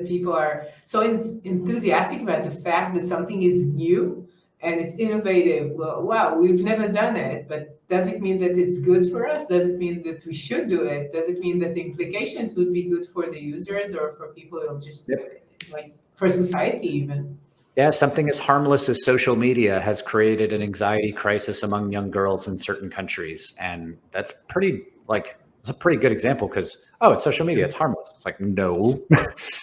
people are so enthusiastic about the fact that something is new and it's innovative. Well, wow, we've never done it, but does it mean that it's good for us? Does it mean that we should do it? Does it mean that the implications would be good for the users or for people who just Yep. like for society even? Yeah, something as harmless as social media has created an anxiety crisis among young girls in certain countries. And that's it's a pretty good example because, oh, it's social media, it's harmless. It's like, no,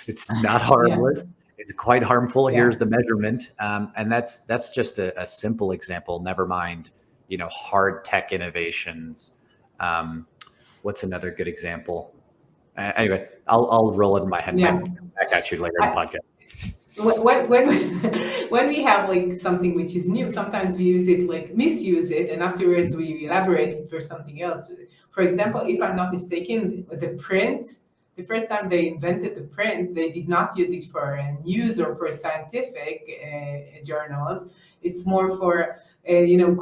it's not Yeah, harmless. It's quite harmful. yeah. Here's the measurement. And that's just a simple example, never mind, hard tech innovations. What's another good example? Anyway, I'll roll it in my head and Yeah. come back at you later in the I, podcast. when when we have like something which is new, sometimes we use it like misuse it, and afterwards we elaborate it for something else. For example, if I'm not mistaken, the print, the first time they invented the print, they did not use it for news or for scientific journals. It's more for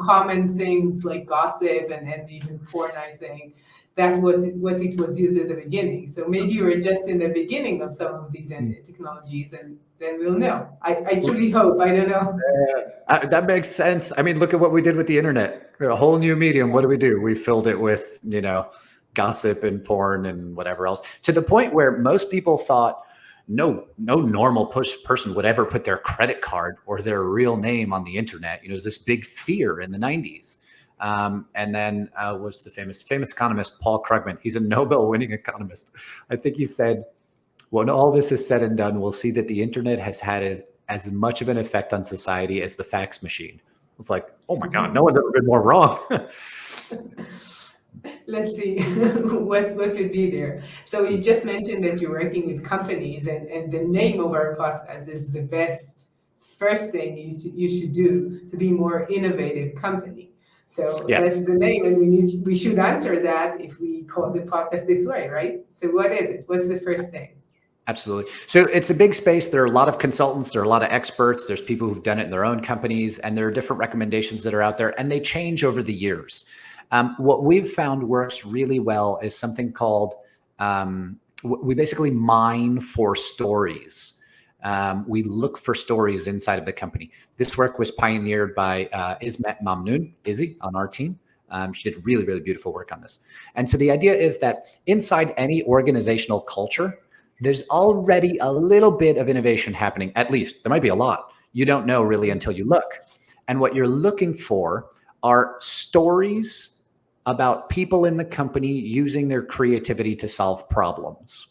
common things like gossip and even porn, I think. That was what it was used at the beginning. So maybe we're just in the beginning of some of these technologies, and then we'll know. I truly hope. I don't know. That makes sense. I mean, look at what we did with the internet. A whole new medium. What do? We filled it with, gossip and porn and whatever else, to the point where most people thought no normal person would ever put their credit card or their real name on the internet. It was this big fear in the 90s. And then was the famous economist, Paul Krugman. He's a Nobel-winning economist. I think he said, when all this is said and done, we'll see that the internet has had as much of an effect on society as the fax machine. It's like, oh my God, no one's ever been more wrong. Let's see what could be there. So you just mentioned that you're working with companies, and the name of our podcast is the best first thing you should do to be more innovative company. So Yes. that's the name, and we should answer that if we call the podcast this way, right? So what is it? What's the first thing? Absolutely. So it's a big space. There are a lot of consultants. There are a lot of experts. There's people who've done it in their own companies, and there are different recommendations that are out there, and they change over the years. What we've found works really well is something called, we basically mine for stories. We look for stories inside of the company. This work was pioneered by Ismet Mamnoon, Izzy, on our team. She did really, really beautiful work on this. And so the idea is that inside any organizational culture, there's already a little bit of innovation happening. At least there might be a lot. You don't know really until you look. And what you're looking for are stories about people in the company using their creativity to solve problems.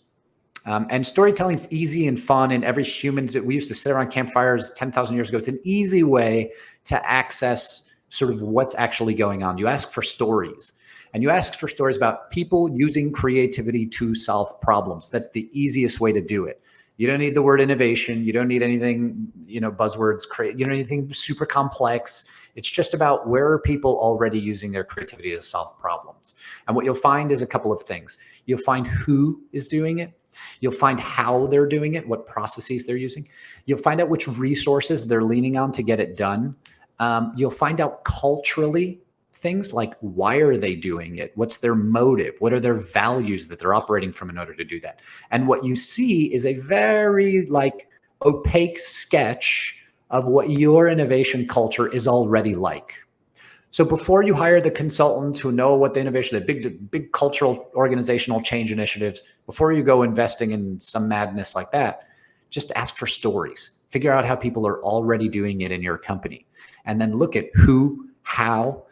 And storytelling is easy and fun, and every humans that we used to sit around campfires 10,000 years ago. It's an easy way to access sort of what's actually going on. You ask for stories, and you ask for stories about people using creativity to solve problems. That's the easiest way to do it. You don't need the word innovation. You don't need anything, buzzwords. You don't need anything super complex. It's just about where are people already using their creativity to solve problems. And what you'll find is a couple of things. You'll find who is doing it. You'll find how they're doing it, what processes they're using. You'll find out which resources they're leaning on to get it done. You'll find out culturally things like, why are they doing it? What's their motive? What are their values that they're operating from in order to do that? And what you see is a very opaque sketch of what your innovation culture is already like. So before you hire the consultants who know what the innovation, the big cultural organizational change initiatives, before you go investing in some madness like that, just ask for stories. Figure out how people are already doing it in your company. And then look at who, how,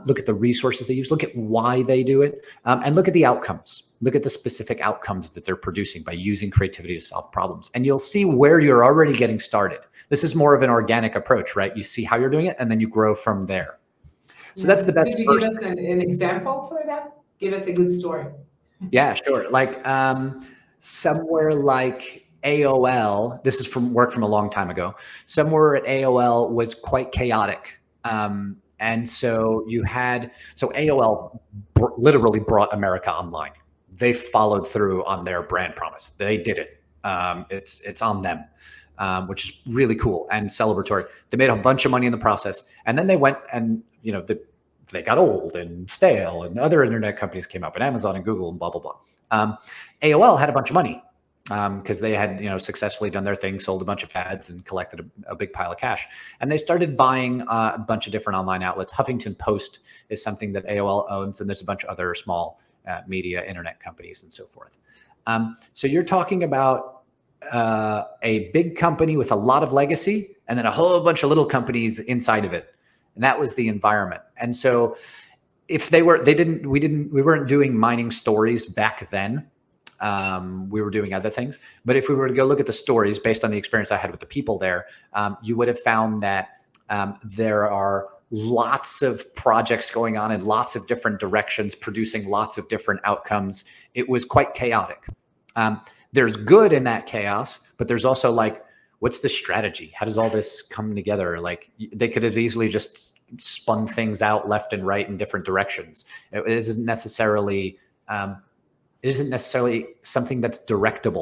look at the resources they use, look at why they do it, and look at the outcomes. Look at the specific outcomes that they're producing by using creativity to solve problems. And you'll see where you're already getting started. This is more of an organic approach, right? You see how you're doing it, and then you grow from there. So that's the best. Could you give us an example for that? Give us a good story. Yeah, sure. Somewhere like AOL, this is from work from a long time ago. Somewhere at AOL was quite chaotic. And so AOL literally brought America online. They followed through on their brand promise. They did it. It's on them, which is really cool and celebratory. They made a bunch of money in the process. And then they went and, they got old and stale, and other internet companies came up, and Amazon and Google and blah, blah, blah. AOL had a bunch of money. because they had, successfully done their thing, sold a bunch of pads and collected a big pile of cash. And they started buying a bunch of different online outlets. Huffington Post is something that AOL owns, and there's a bunch of other small media internet companies and so forth. So you're talking about a big company with a lot of legacy, and then a whole bunch of little companies inside of it. And that was the environment. And so if we weren't doing mining stories back then. We were doing other things. But if we were to go look at the stories based on the experience I had with the people there, you would have found that there are lots of projects going on in lots of different directions, producing lots of different outcomes. It was quite chaotic. There's good in that chaos, but there's also like, what's the strategy? How does all this come together? Like, they could have easily just spun things out left and right in different directions. It isn't necessarily something that's directable.